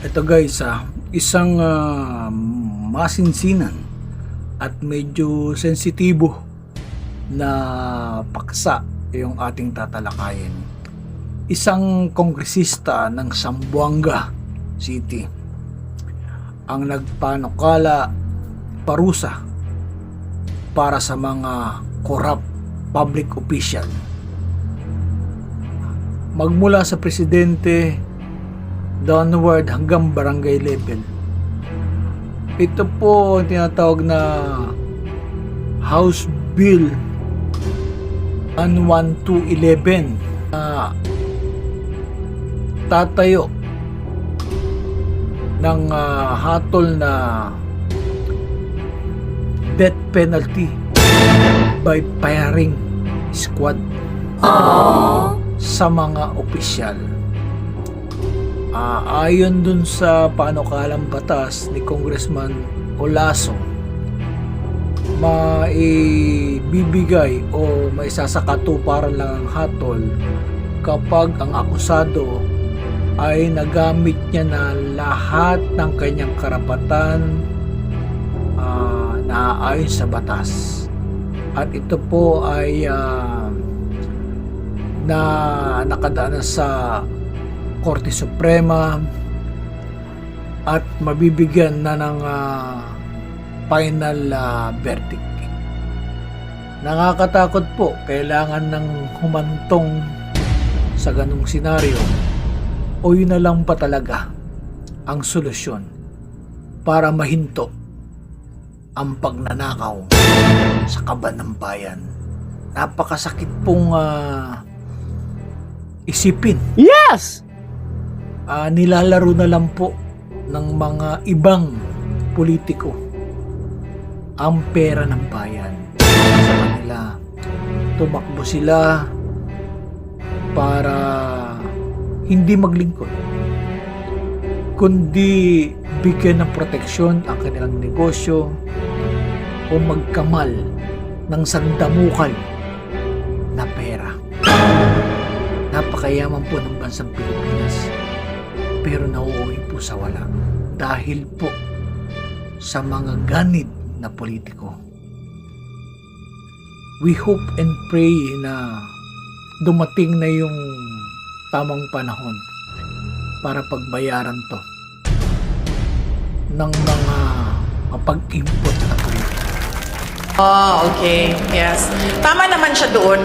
Ito guys, isang masinsinan at medyo sensitibo na paksa yung ating tatalakayin. Isang kongresista ng Zamboanga City ang nagpanukala parusa para sa mga corrupt public official. Magmula sa presidente downward hanggang barangay level. Ito po ang tinatawag na House Bill 11211 na tatayo ng hatol na death penalty by firing squad sa mga opisyal. Ayon dun sa panukalang batas ni Congressman Olaso, maibibigay o maisasakatuparan lang ang hatol kapag ang akusado ay nagamit niya na lahat ng kanyang karapatan na ayon sa batas. At ito po ay na nakadaan sa Korte Suprema at mabibigyan na ng final verdict. Nakakatakot po, kailangan ng humantong sa ganung senaryo o yun na lang pa talaga ang solusyon para mahinto ang pagnanakaw sa kaban ng bayan. Napakasakit pong isipin. Yes! Nilalaro na lang po ng mga ibang politiko ang pera ng bayan. Sa kanila, tumakbo sila para hindi maglingkod, kundi bigyan ng proteksyon ang kanilang negosyo o magkamal ng sandamukal na pera. Napakayaman po ng bansang Pilipinas, pero nauuwi po sa wala dahil po sa mga ganid na politiko. We hope and pray na dumating na yung tamang panahon para pagbayaran to ng mga mapag-import na politiko. Oh, okay. Yes. Tama naman siya doon